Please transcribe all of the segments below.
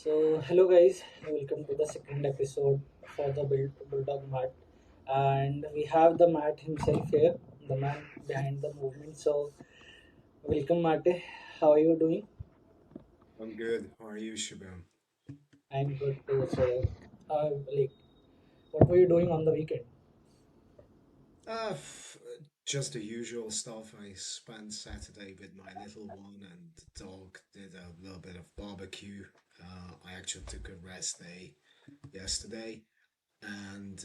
Hello guys, welcome to the second episode for the Bulldog Mat, and we have the Matt himself here, the man behind the movement. Welcome, Mate. How are you doing? I'm good. How are you, Subham? I'm good too. Like, what were you doing on the weekend? Just the usual stuff. I spent Saturday with my little one and the dog. Did a little bit of barbecue. I actually took a rest day yesterday, and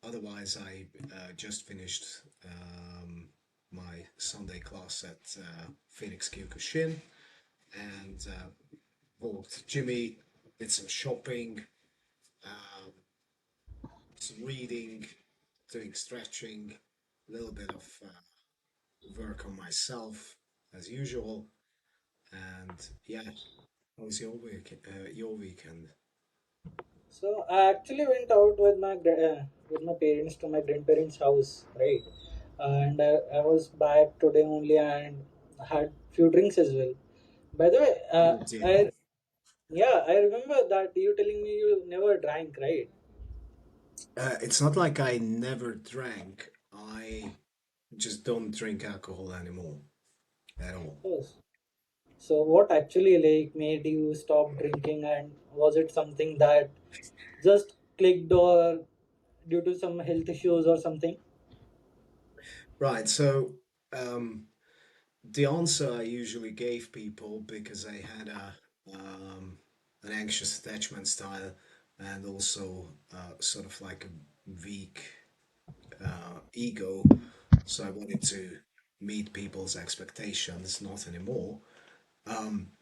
otherwise, I just finished my Sunday class at Phoenix Kyokushin and walked Jimmy. Did some shopping. Um, some reading, doing stretching, a little bit of work on myself as usual, and yeah, how was your week? Your weekend? So I actually went out with with my parents to my grandparents' house, right? And I was back today only and had few drinks as well. By the way, Oh dear. yeah, I remember that you telling me you never drank, right? It's not like I never drank. I just don't drink alcohol anymore at all. Yes. So what actually like made you stop drinking, and was it something that just clicked or due to some health issues or something? Right. So the answer I usually gave people because I had an anxious attachment style and also sort of like a weak ego. So I wanted to meet people's expectations, not anymore. Um,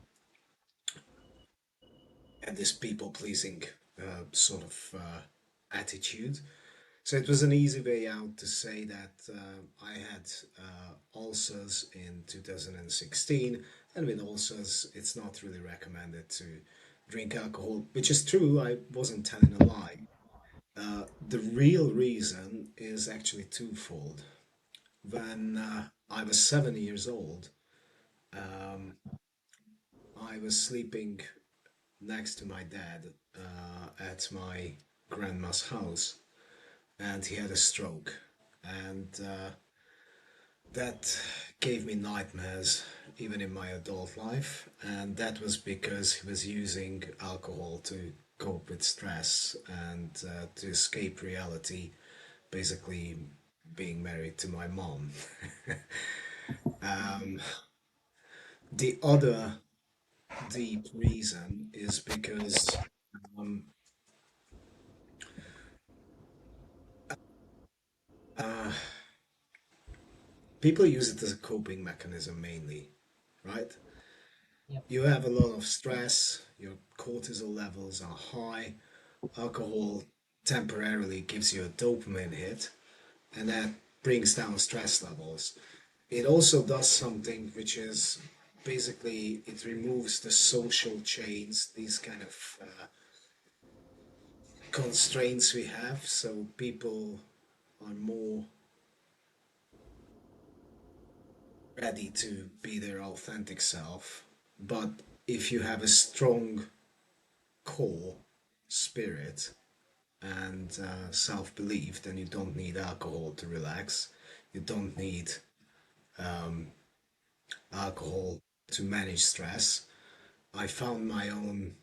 and this people pleasing sort of attitude. So it was an easy way out to say that I had ulcers in 2016, and with ulcers, it's not really recommended to drink alcohol, which is true. I wasn't telling a lie. The real reason is actually twofold. When I was 7 years old, um, I was sleeping next to my dad at my grandma's house, and he had a stroke. And that gave me nightmares even in my adult life, and that was because he was using alcohol to cope with stress and to escape reality, basically being married to my mom. um, the other deep reason is because um, uh, people use it as a coping mechanism mainly, right? Yep. You have a lot of stress, your cortisol levels are high, alcohol temporarily gives you a dopamine hit, and that brings down stress levels. It also does something which is basically it removes the social chains, these kind of constraints we have, so people are more ready to be their authentic self. But if you have a strong core spirit and self belief, then you don't need alcohol to relax. You don't need alcohol to manage stress. I found my own,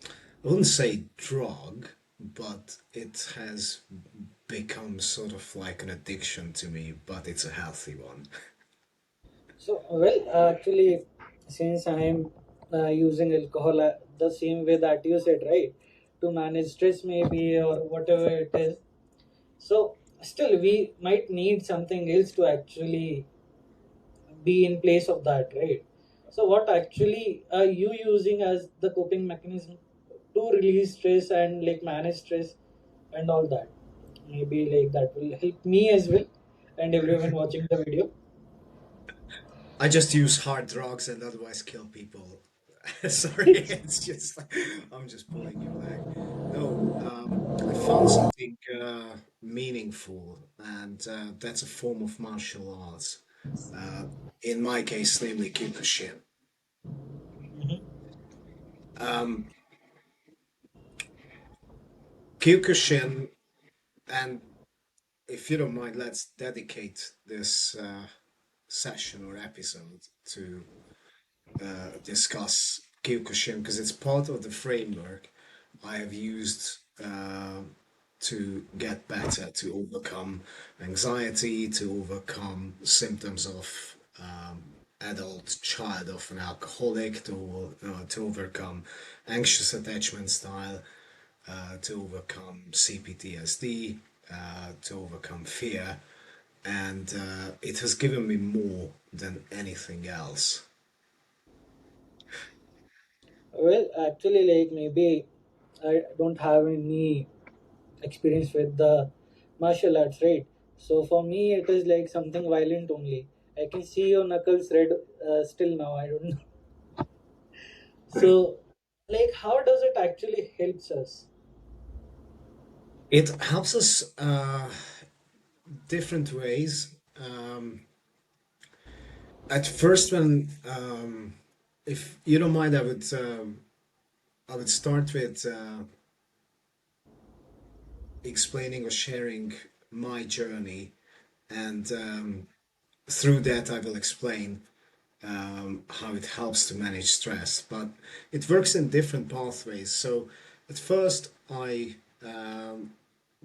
I wouldn't say drug, but it has become sort of like an addiction to me, but it's a healthy one. Actually, since I'm using alcohol the same way that you said, right, to manage stress maybe or whatever it is. So still, we might need something else to actually be in place of that, right? So what actually are you using as the coping mechanism to release stress and like manage stress and all that? Maybe like that will help me as well and everyone watching the video. I just use hard drugs and otherwise kill people. Sorry, it's just like I'm just pulling your leg. No, I found something meaningful, and that's a form of martial arts. Uh, in my case, namely Kyokushin. Um, Kyokushin, and if you don't mind, let's dedicate this session or episode to discuss Kyokushin because it's part of the framework I have used to get better, to overcome anxiety, to overcome symptoms of adult child of an alcoholic, to overcome anxious attachment style, to overcome CPTSD, to overcome fear, and it has given me more than anything else. Well, actually, like maybe I don't have any experience with the martial arts, right? So for me, it is like something violent only. I can see your knuckles red still now. I don't know. So, like, how does it actually helps us? It helps us different ways. At first, when if you don't mind, I would start with explaining or sharing my journey, and through that, I will explain how it helps to manage stress. But it works in different pathways. So, at first, I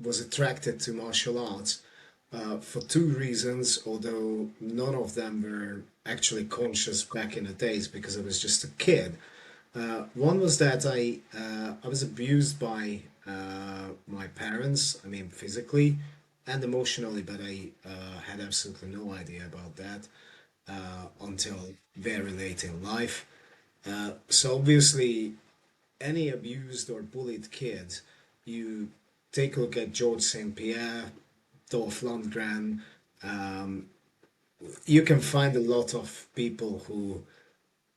was attracted to martial arts for two reasons, although none of them were actually conscious back in the days because I was just a kid. One was that I was abused by my parents. I mean, physically and emotionally, but I had absolutely no idea about that until very late in life. So obviously, any abused or bullied kid, you take a look at George St. Pierre, Dolph Lundgren. You can find a lot of people who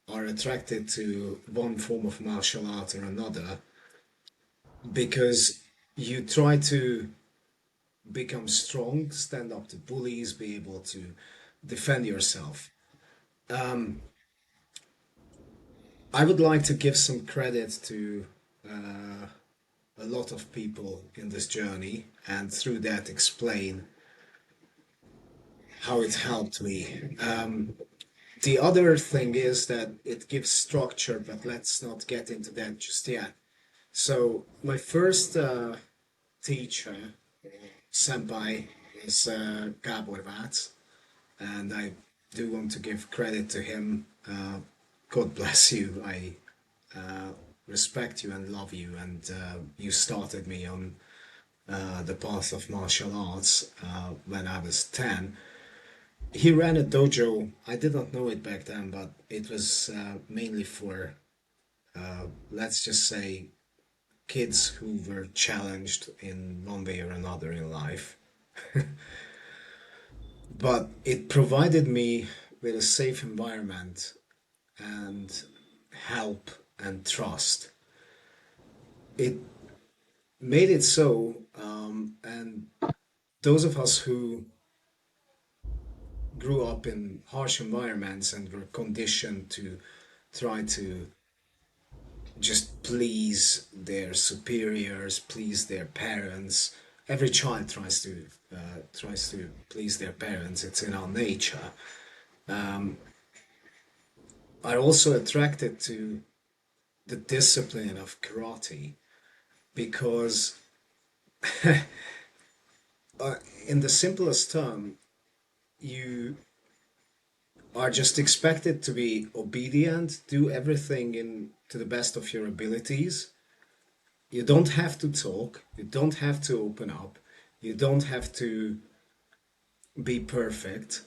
are attracted to one form of martial art or another because you try to become strong, stand up to bullies, be able to defend yourself. I would like to give some credit to a lot of people in this journey and through that explain how it helped me. The other thing is that it gives structure, but let's not get into that just yet. So, my first teacher, senpai, is Gabor Vác, and I do want to give credit to him. God bless you. I respect you and love you, and you started me on the path of martial arts when I was 10. He ran a dojo. I did not know it back then, but it was mainly for, let's just say, kids who were challenged in one way or another in life. But it provided me with a safe environment and help and trust. It made it so, and those of us who grew up in harsh environments and were conditioned to try to just please their superiors, please their parents. Every child tries to please their parents. It's in our nature. Are also attracted to the discipline of karate because, uh, in the simplest term, you are just expected to be obedient, do everything in to the best of your abilities. You don't have to talk, you don't have to open up, you don't have to be perfect.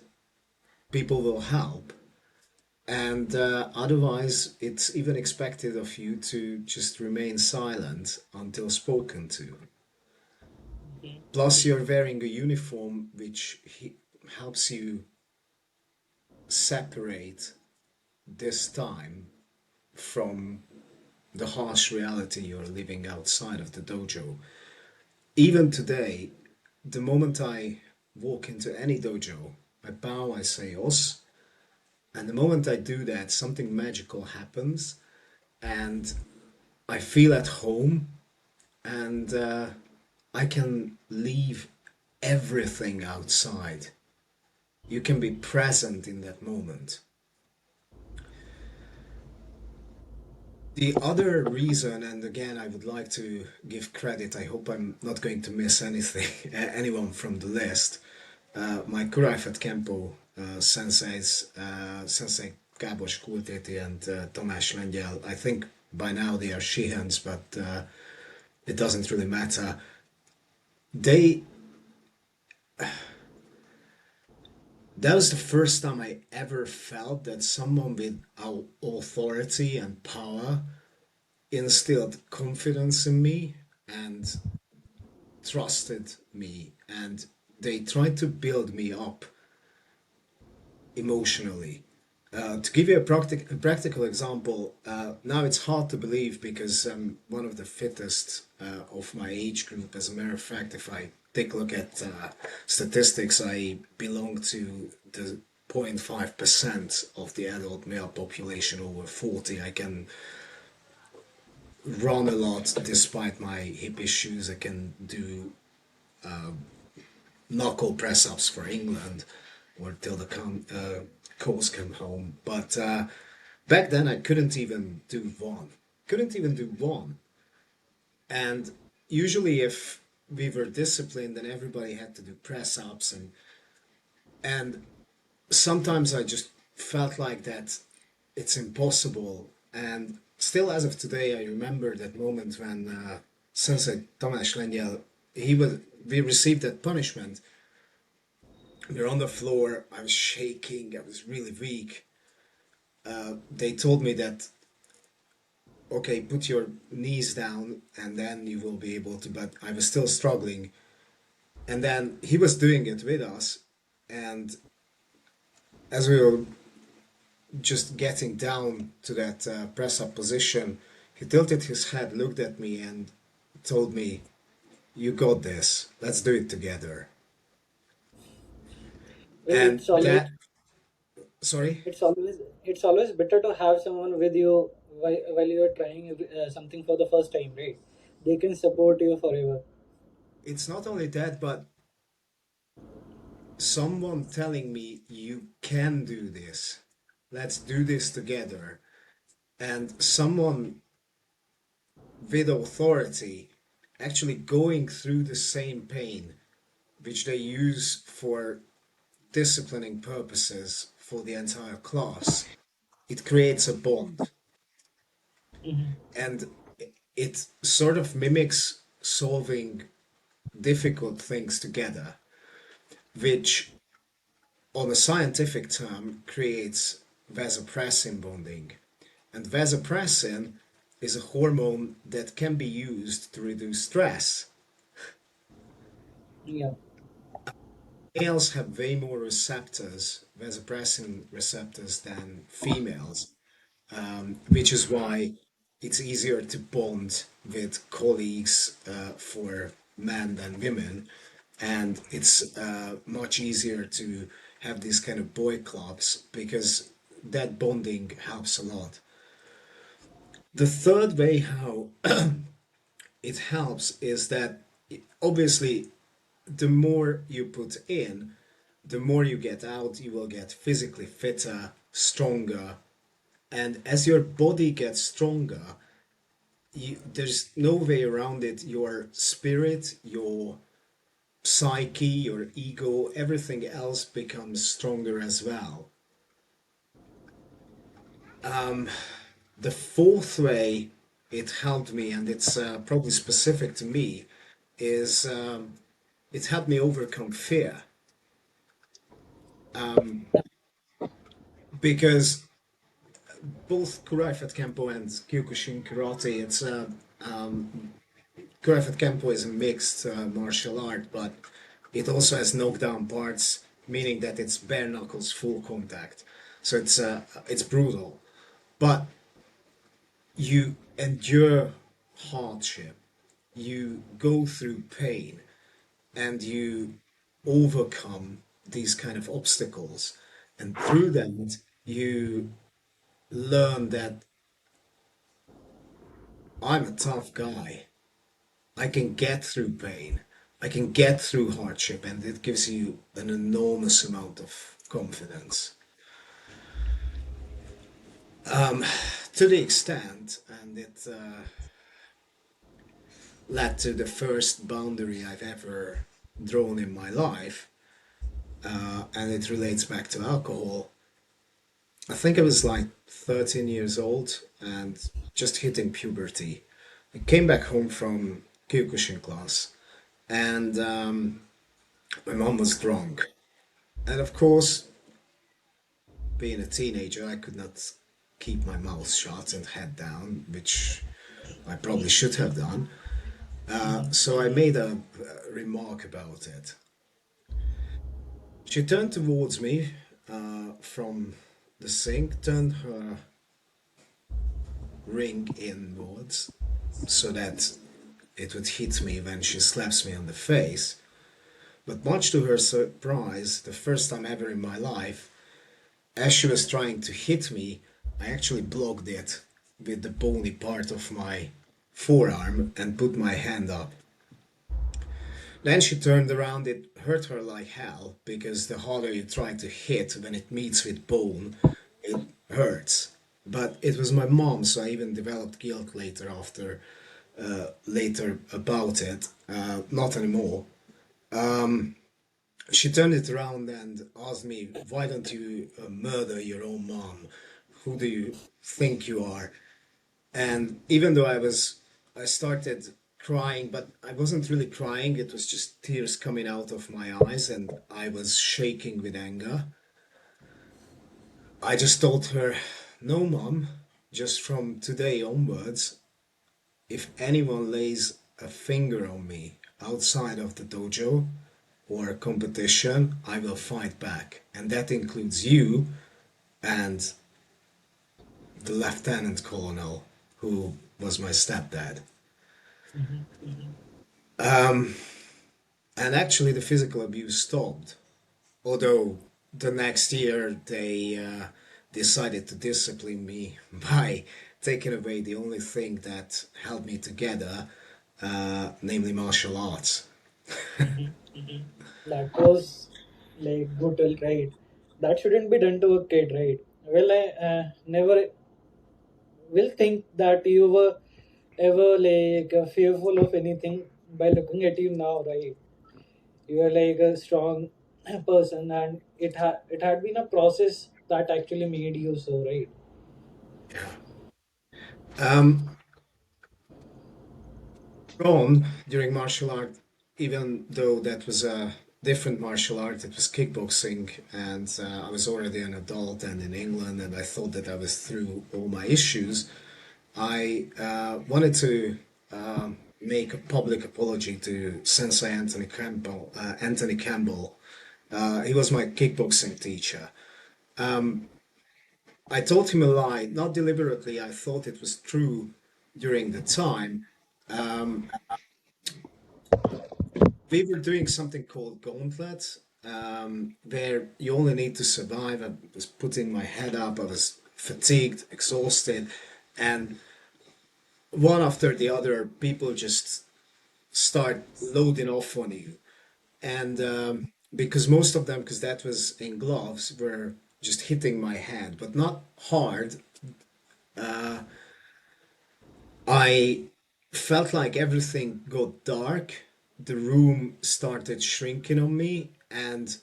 People will help. And otherwise, it's even expected of you to just remain silent until spoken to. Plus, you're wearing a uniform which helps you separate this time from the harsh reality you're living outside of the dojo. Even today, the moment I walk into any dojo, I bow, I say os, and the moment I do that, something magical happens, and I feel at home, and I can leave everything outside. You can be present in that moment. The other reason, and again, I would like to give credit, I hope I'm not going to miss anything, anyone from the list. My Kurajfet Kempo senseis, Sensei Gábor Kultéti and Tamás Lengyel, I think by now they are Shihans, but it doesn't really matter. They, that was the first time I ever felt that someone with authority and power instilled confidence in me and trusted me, and they tried to build me up emotionally. To give you a practical example, now it's hard to believe because I'm one of the fittest of my age group. As a matter of fact, if I take a look at statistics, I belong to the 0.5% of the adult male population over 40. I can run a lot despite my hip issues. I can do knuckle press ups for England or till the coals come home. But back then, I couldn't even do one. Couldn't even do one. And usually, if we were disciplined, then everybody had to do press ups, and sometimes I just felt like that it's impossible. And still, as of today, I remember that moment when Sensei Tamás Lengyel, we received that punishment. We were on the floor. I was shaking. I was really weak. They told me that, okay, put your knees down and then you will be able to, but I was still struggling. And then he was doing it with us. And as we were just getting down to that press up position, he tilted his head, looked at me, and told me, "You got this. Let's do it together." Well, And that, sorry, it's always better to have someone with you while you're trying something for the first time, right? They can support you forever. it's not only that, but someone telling me, "You can do this. Let's do this together." And someone with authority actually going through the same pain, which they use for disciplining purposes for the entire class, it creates a bond. And it sort of mimics solving difficult things together, which on a scientific term creates vasopressin bonding. And vasopressin is a hormone that can be used to reduce stress. Yeah. Males have way more receptors, vasopressin receptors, than females, which is why it's easier to bond with colleagues for men than women. And it's much easier to have these kind of boy clubs because that bonding helps a lot. The third way how it helps is that obviously the more you put in, the more you get out, you will get physically fitter, stronger. And as your body gets stronger, there's no way around it. Your spirit, your psyche, your ego, everything else becomes stronger as well. The fourth way it helped me, and it's probably specific to me, is it helped me overcome fear. Because both Kuraifat Kempo and Kyokushin Karate, Kuraifat Kempo is a mixed martial art, but it also has knockdown parts, meaning that it's bare knuckles, full contact. So it's brutal, but you endure hardship, you go through pain, and you overcome these kind of obstacles, and through that you learn that I'm a tough guy. I can get through pain. I can get through hardship, and it gives you an enormous amount of confidence. To the extent, and it led to the first boundary I've ever drawn in my life, and it relates back to alcohol. I think I was like 13 years old and just hitting puberty. I came back home from Kyokushin class, and my mom was drunk. And of course, being a teenager, I could not keep my mouth shut and head down, which I probably should have done. So I made a remark about it. She turned towards me from the sink, turned her ring inwards so that it would hit me when she slaps me on the face. But much to her surprise, the first time ever in my life, as she was trying to hit me, I actually blocked it with the bony part of my forearm and put my hand up. Then she turned around, it hurt her like hell because the harder you try to hit when it meets with bone, it hurts. But it was my mom, so I even developed guilt later about it. Not anymore. She turned it around and asked me, "Why don't you murder your own mom? Who do you think you are?" And even though I started crying, but I wasn't really crying, it was just tears coming out of my eyes and I was shaking with anger. I just told her, "No, mom, just from today onwards, if anyone lays a finger on me outside of the dojo or a competition, I will fight back. And that includes you and the lieutenant colonel who was my stepdad." Mhm. And actually, the physical abuse stopped. Although the next year they decided to discipline me by taking away the only thing that held me together, namely martial arts. Mhm. That was like brutal, right? That shouldn't be done to a kid, right? Well, I never will think that you were ever like fearful of anything by looking at you now, right? You are like a strong person, and it had been a process that actually made you so, right? Yeah. Um, Ron, during martial art, even though that was a different martial art, it was kickboxing, and I was already an adult and in England, and I thought that I was through all my issues. I wanted to make a public apology to Sensei Anthony Campbell. Anthony Campbell. He was my kickboxing teacher. I told him a lie, not deliberately. I thought it was true during the time. We were doing something called Gauntlet, where you only need to survive. I was putting my head up. I was fatigued, exhausted, and one after the other, people just start loading off on you. And because most of them, because that was in gloves, were just hitting my head, but not hard. I felt like everything got dark. The room started shrinking on me, and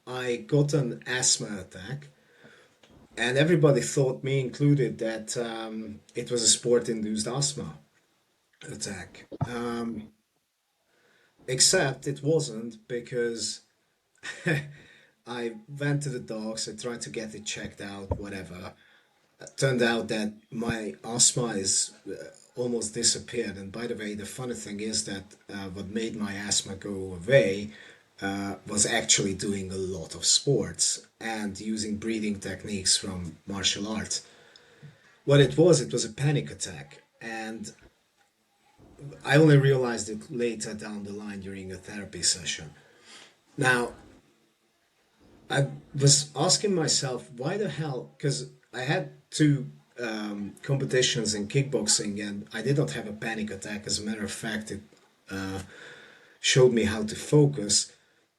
I got an asthma attack. And everybody thought, me included, that it was a sport-induced asthma attack. Except it wasn't because I went to the docs, I tried to get it checked out, whatever. Turned out that my asthma is almost disappeared. And by the way, the funny thing is that what made my asthma go away was actually doing a lot of sports and using breathing techniques from martial arts. What it was a panic attack. And I only realized it later down the line during a therapy session. Now, I was asking myself, why the hell? Because I had two competitions in kickboxing, and I did not have a panic attack. As a matter of fact, it showed me how to focus.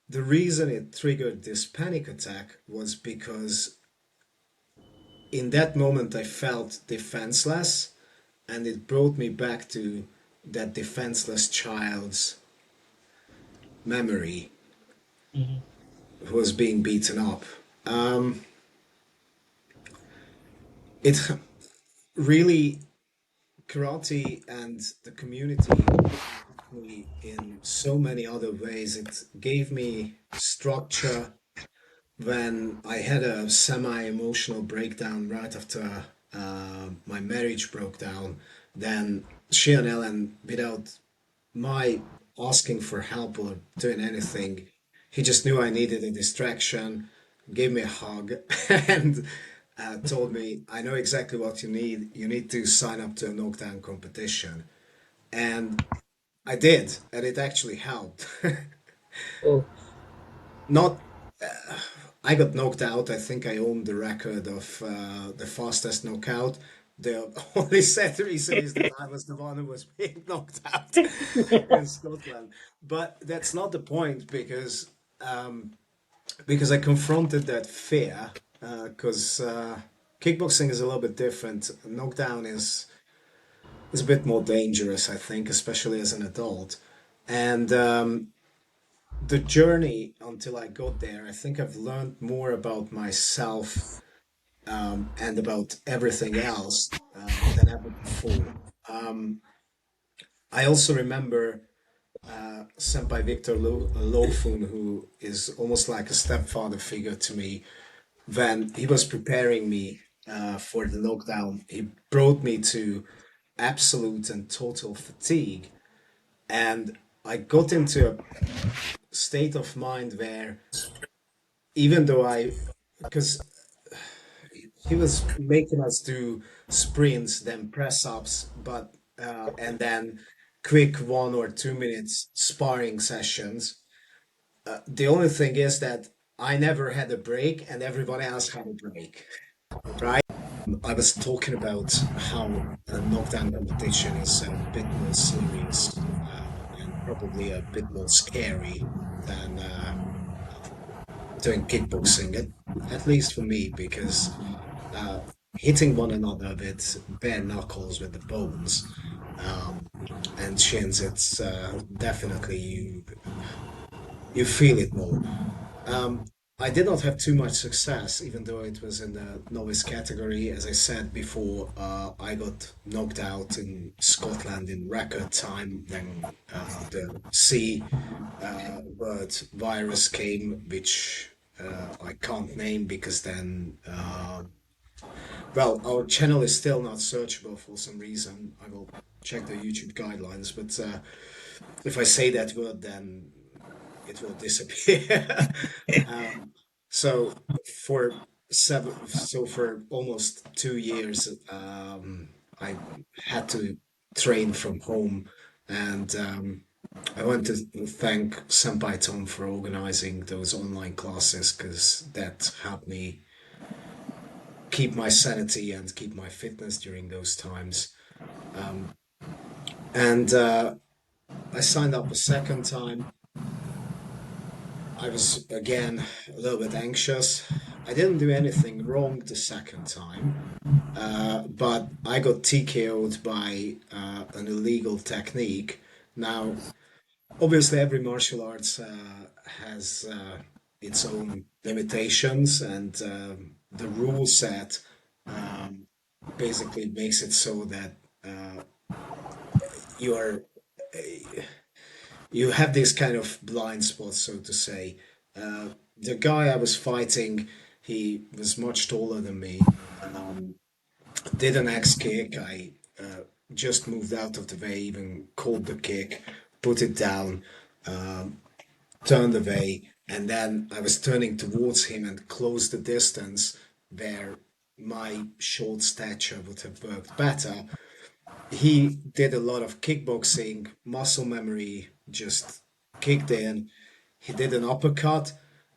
The reason it triggered this panic attack was because in that moment I felt defenseless, and it brought me back to that defenseless child's memory Mhm. who was being beaten up. It really, karate and the community helped me in so many other ways. It gave me structure when I had a semi-emotional breakdown right after my marriage broke down. Then she and Ellen, without my asking for help or doing anything, he just knew I needed a distraction, gave me a hug, and told me, I know exactly what you need. You need to sign up to a knockdown competition. And I did, and it actually helped. Oh, Not, I got knocked out. I think I own the record of the fastest knockout. The only sad reason is that I was the one who was being knocked out in Scotland. But that's not the point because I confronted that fear. Because kickboxing is a little bit different. Knockdown is a bit more dangerous, I think, especially as an adult. And the journey until I got there, I think I've learned more about myself and about everything else than ever before. Um, I also remember Senpai Victor Lofun, who is almost like a stepfather figure to me, when he was preparing me for the lockdown. He brought me to absolute and total fatigue. And I got into a state of mind where even though because he was making us do sprints, then press ups, and then quick 1 or 2 minutes sparring sessions. The only thing is that I never had a break and everyone else had a break, right? I was talking about how a knockdown competition is a bit more serious and probably a bit more scary than doing kickboxing, at least for me, because uh, hitting one another with bare knuckles with the bones and shins, it's definitely you feel it more. Um, I did not have too much success, even though it was in the novice category. As I said before, I got knocked out in Scotland in record time. Then the C word virus came, which I can't name because then, well, our channel is still not searchable for some reason. I will check the YouTube guidelines, but if I say that word, then it will disappear. um, so for almost 2 years, I had to train from home, and I want to thank Senpai Tom for organizing those online classes because that helped me keep my sanity and keep my fitness during those times. Um, and I signed up a second time. I was again a little bit anxious. I didn't do anything wrong the second time, but I got TKO'd by an illegal technique. Now, obviously, every martial arts has its own limitations, and the rule set um, basically makes it so that uh, you are you have this kind of blind spot, so to say. The guy I was fighting, he was much taller than me. Um, did an axe kick. I just moved out of the way, even caught the kick, put it down, turned away, and then I was turning towards him and closed the distance where my short stature would have worked better. He did a lot of kickboxing, muscle memory just kicked in. He did an uppercut,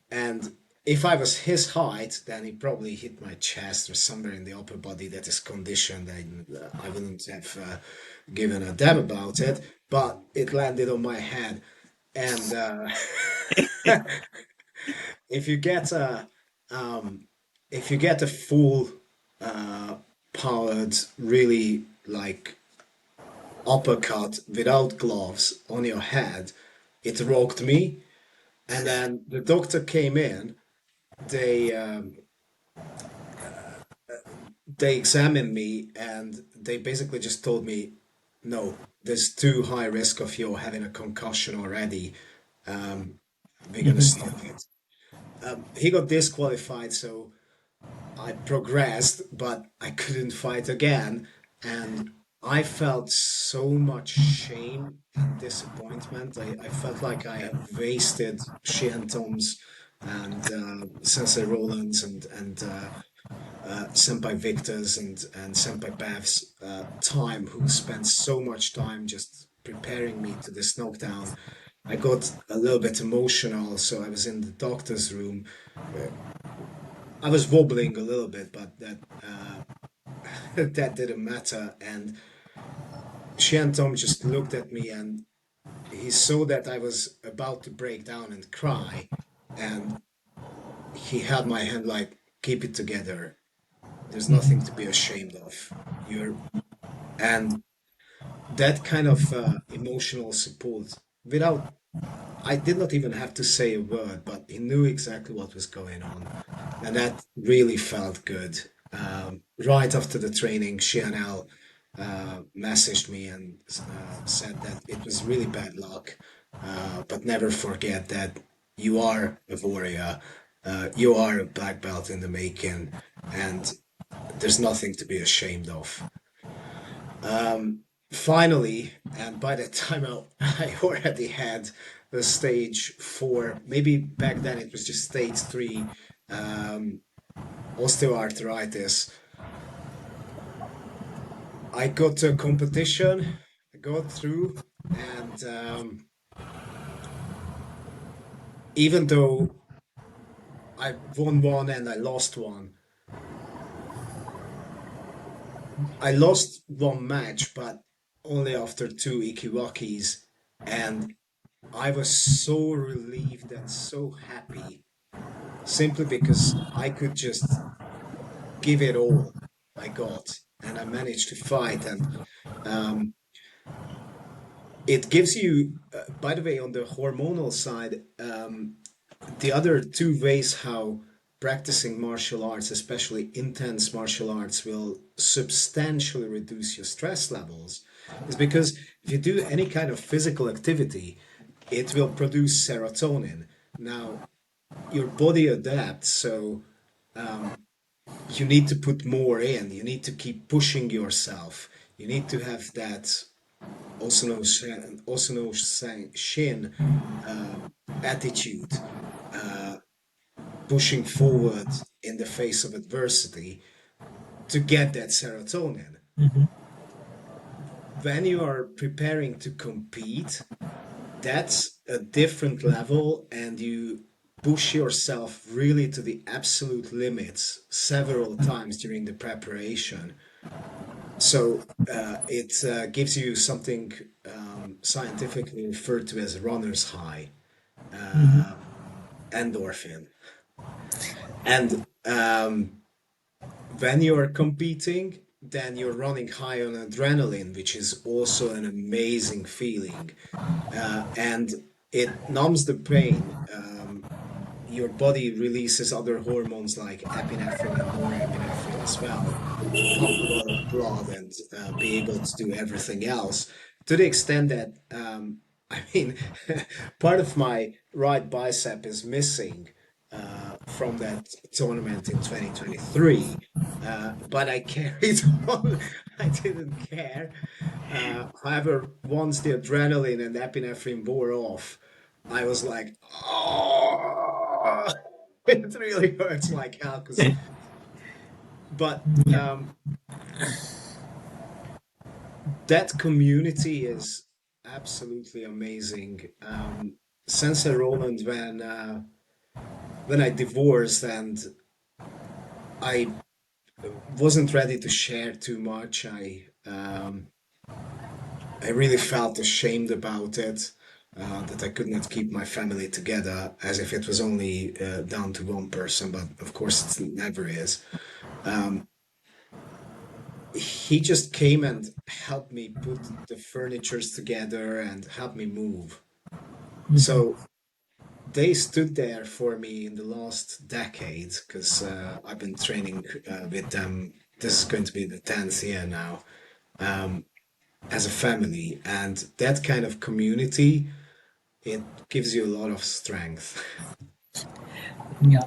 and if I was his height, then he probably hit my chest or somewhere in the upper body that is conditioned, and I wouldn't have given a damn about it. But it landed on my head, and if you get a um, if you get a full uh, powered, really like uppercut without gloves on your head, it rocked me. And then the doctor came in. They they examined me and they basically just told me, no, there's too high risk of you having a concussion already. Um, we're gonna stop it. He got disqualified, so I progressed, but I couldn't fight again. And I felt so much shame and disappointment. I felt like I had wasted Sheehan Tom's and Sensei Roland's and Senpai Victor's and Senpai Bev's time, who spent so much time just preparing me to this knockdown. I got a little bit emotional, so I was in the doctor's room. Uh, I was wobbling a little bit, but that didn't matter. And Tom just looked at me and he saw that I was about to break down and cry. And he held my hand like, keep it together. There's nothing to be ashamed of. You're, and that kind of emotional support without, I did not even have to say a word, but he knew exactly what was going on. And that really felt good. Right after the training, Shianel messaged me and said that it was really bad luck, but never forget that you are a warrior, you are a black belt in the making, and there's nothing to be ashamed of. Finally, and by that time I already had the stage four, maybe back then it was just stage three, um, osteoarthritis. I got to a competition, I got through, and even though I won one and I lost one, I lost one match, but only after two Ikiwakis, and I was so relieved and so happy simply because I could just give it all I got, and I managed to fight. And um, it gives you, by the way, on the hormonal side, the other two ways how practicing martial arts, especially intense martial arts, will substantially reduce your stress levels is because if you do any kind of physical activity, it will produce serotonin. Now, your body adapts, so you need to put more in. You need to keep pushing yourself. You need to have that Osano Shin attitude, uh, pushing forward in the face of adversity to get that serotonin. When you are preparing to compete, that's a different level, and you push yourself really to the absolute limits several times during the preparation. So it gives you something scientifically referred to as runner's high, uh, endorphin. And when you're competing, then you're running high on adrenaline, which is also an amazing feeling. And it numbs the pain. Your body releases other hormones like epinephrine and norepinephrine as well to pump a lot of blood and be able to do everything else to the extent that I mean part of my right bicep is missing from that tournament in 2023, but I carried on. I didn't care. However, once the adrenaline and epinephrine wore off, I was like, oh, it really hurts like hell. Cause, but Yeah. that community is absolutely amazing. Sensei Roland, when when I divorced and I wasn't ready to share too much. I really felt ashamed about it, that I could not keep my family together as if it was only down to one person, but of course it never is. Um, he just came and helped me put the furnitures together and helped me move. So they stood there for me in the last decade because I've been training with them. This is going to be the 10th year now. Um, as a family, and that kind of community, it gives you a lot of strength. Yeah.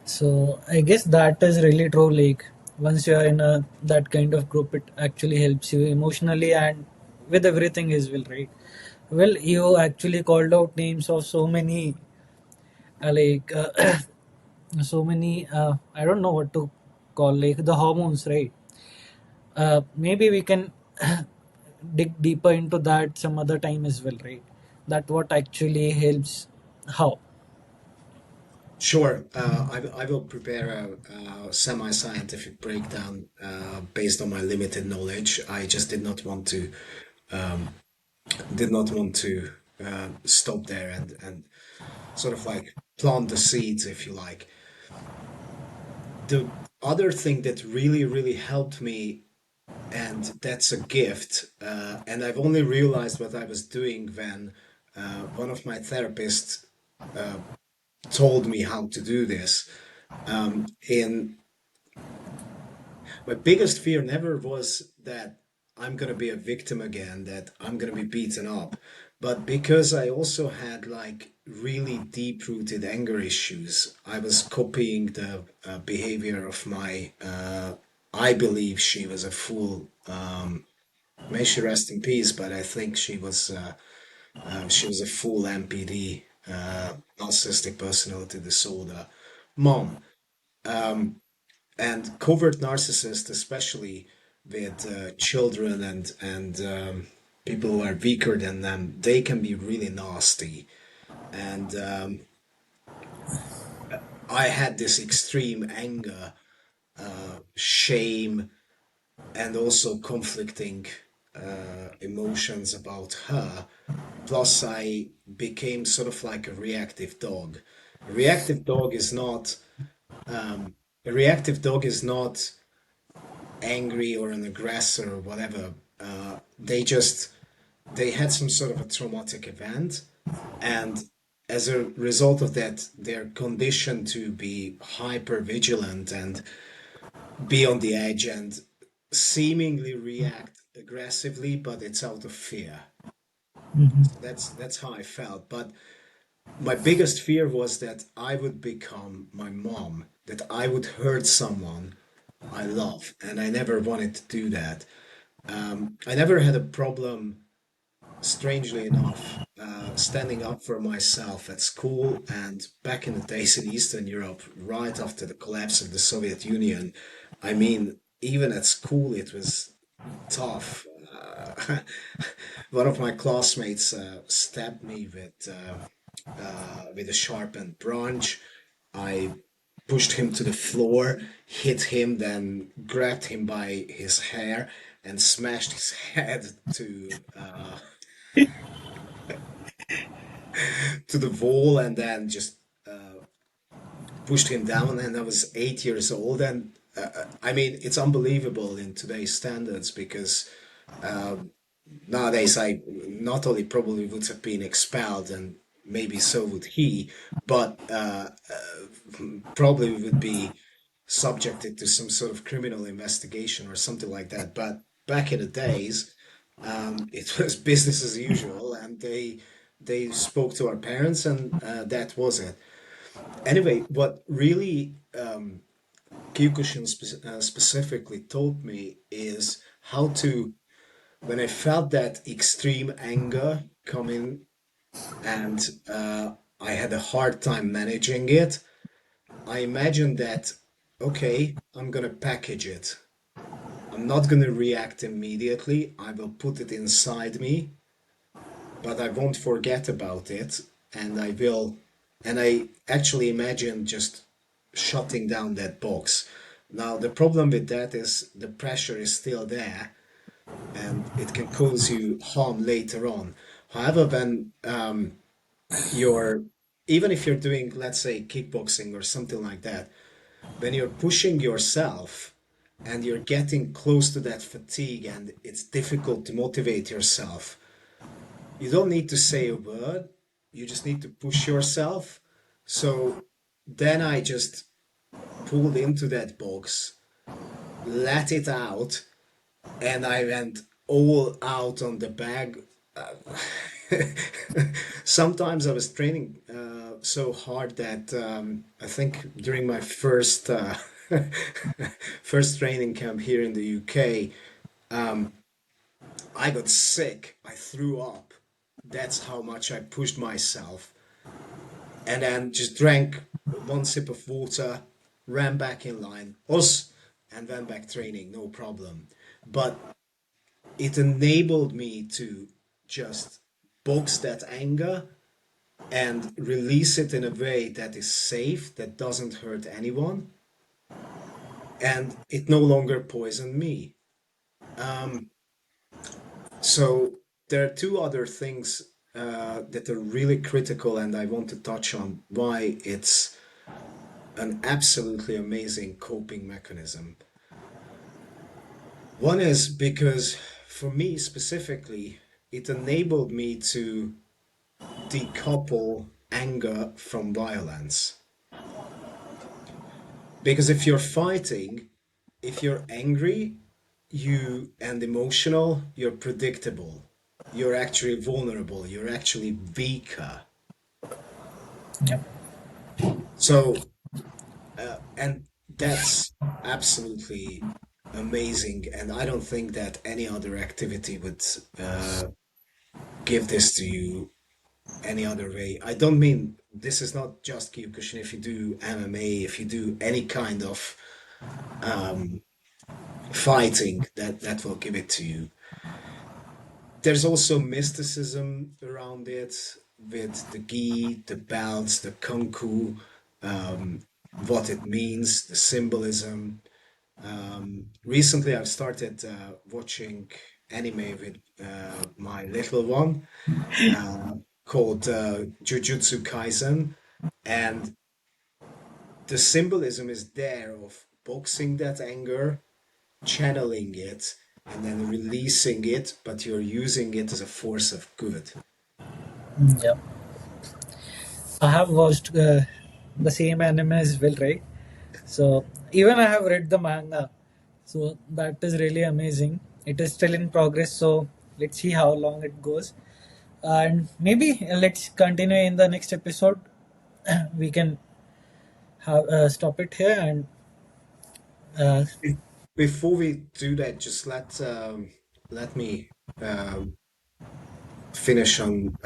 So I guess that is really true. Like once you are in a that kind of group, it actually helps you emotionally and with everything as well, right? Well, you actually called out names of so many, so many. I don't know what to call like the hormones, right? Maybe we can dig deeper into that some other time as well, right? That what actually helps. How? Sure, I will prepare a semi-scientific breakdown based on my limited knowledge. I just um, did not want to stop there and sort of like plant the seeds, if you like. The other thing that really helped me, and that's a gift. And I've only realized what I was doing when one of my therapists uh, told me how to do this. In My biggest fear never was that I'm gonna be a victim again, that I'm gonna be beaten up, but because I also had like really deep-rooted anger issues, I was copying the behavior of my. I believe she was a fool. May she rest in peace, but I think she was a full MPD, narcissistic personality disorder, mom, and covert narcissists, especially with children and people who are weaker than them, they can be really nasty. And I had this extreme anger, shame, and also conflicting emotions about her. Plus, I became sort of like a reactive dog. A reactive dog is not a reactive dog is not angry or an aggressor or whatever. They had some sort of a traumatic event, and as a result of that, they're conditioned to be hyper vigilant and be on the edge and seemingly react aggressively, but it's out of fear. So that's how I felt. But my biggest fear was that I would become my mom, that I would hurt someone I love, and I never wanted to do that. I never had a problem, strangely enough, standing up for myself at school and back in the days in Eastern Europe, right after the collapse of the Soviet Union. I mean, even at school, it was tough. One of my classmates stabbed me with a sharpened branch. I pushed him to the floor, hit him, then grabbed him by his hair and smashed his head to the wall, and then just pushed him down. And I was 8 years old, and I mean, it's unbelievable in today's standards because nowadays I not only probably would have been expelled, and maybe so would he, but probably would be subjected to some sort of criminal investigation or something like that. But back in the days, it was business as usual, and they spoke to our parents, and that was it. Anyway, what really Kyokushin specifically taught me is how to, when I felt that extreme anger coming and I had a hard time managing it, I imagined that, okay, I'm gonna package it. I'm not gonna react immediately. I will put it inside me, but I won't forget about it, and I will And I actually imagine just shutting down that box. Now, the problem with that is the pressure is still there and it can cause you harm later on. However, when you're, even if you're doing, let's say, kickboxing or something like that, when you're pushing yourself and you're getting close to that fatigue and it's difficult to motivate yourself, you don't need to say a word. You just need to push yourself. So then I just pulled into that box, let it out, and I went all out on the bag. Sometimes I was training so hard that I think during my first first training camp here in the UK, I got sick. I threw up. That's how much I pushed myself, and then just drank one sip of water, ran back in line, us, and went back training, no problem. But it enabled me to just box that anger and release it in a way that is safe, that doesn't hurt anyone, and it no longer poisoned me. Um, so there are two other things that are really critical, and I want to touch on why it's an absolutely amazing coping mechanism. One is because for me specifically, it enabled me to decouple anger from violence. Because if you're fighting, if you're angry, you and emotional, you're predictable. You're actually vulnerable. You're actually weaker. Yep. So, and that's absolutely amazing. And I don't think that any other activity would give this to you any other way. I don't mean this is not just Kyokushin. If you do MMA, if you do any kind of um, fighting, that will give it to you. There's also mysticism around it with the gi, the belts, the kunku, what it means, the symbolism. Recently, I've started watching anime with my little one called Jujutsu Kaisen, and the symbolism is there of boxing that anger, channeling it, and then releasing it, but you're using it as a force of good. Yep. I have watched the same anime as well, right? So even I have read the manga. So that is really amazing. It is still in progress. So let's see how long it goes. And maybe let's continue in the next episode. We can have stop it here and uh, Be- Before we do that, just let me finish on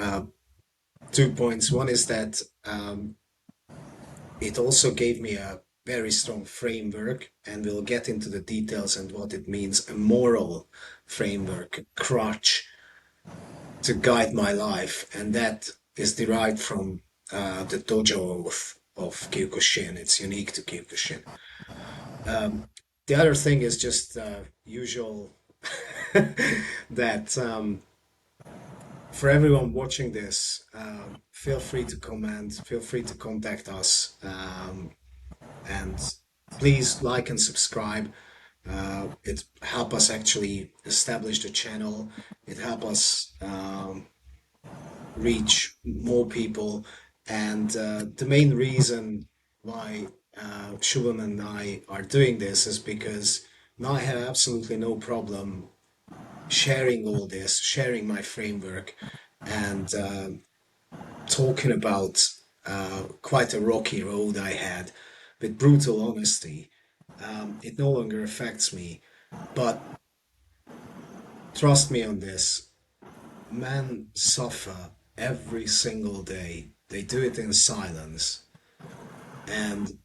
2 points. One is that it also gave me a very strong framework, and we'll get into the details and what it means, a moral framework, a crutch to guide my life, and that is derived from the dojo of Kyokushin. It's unique to Kyokushin. Um, the other thing is just usual that for everyone watching this, feel free to comment, feel free to contact us, and please like and subscribe. It help us actually establish the channel. It help us reach more people. And the main reason why Shubham and I are doing this is because now I have absolutely no problem sharing all this, sharing my framework, and talking about quite a rocky road I had with brutal honesty. It no longer affects me, but trust me on this, men suffer every single day. They do it in silence, and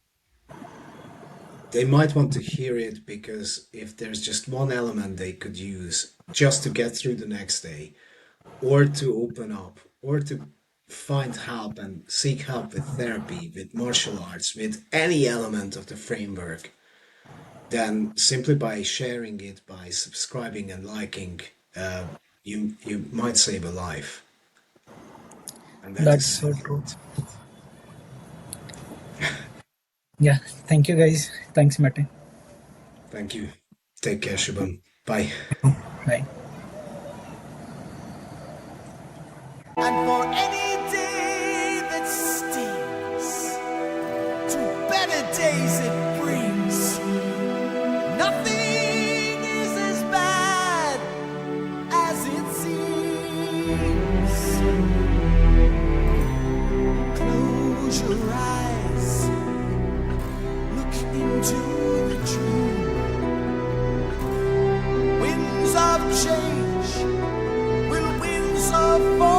they might want to hear it because if there's just one element they could use just to get through the next day, or to open up, or to find help and seek help with therapy, with martial arts, with any element of the framework, then simply by sharing it, by subscribing and liking, uh, you might save a life, and that That's is so true. important. Yeah. Thank you, guys. Thanks, Mate. Thank you. Take care, Shubham. Bye. Bye. And for any day that stings, to better days it brings. Nothing is as bad as it seems. Close your eyes, look into the dream. Winds of change will winds of force.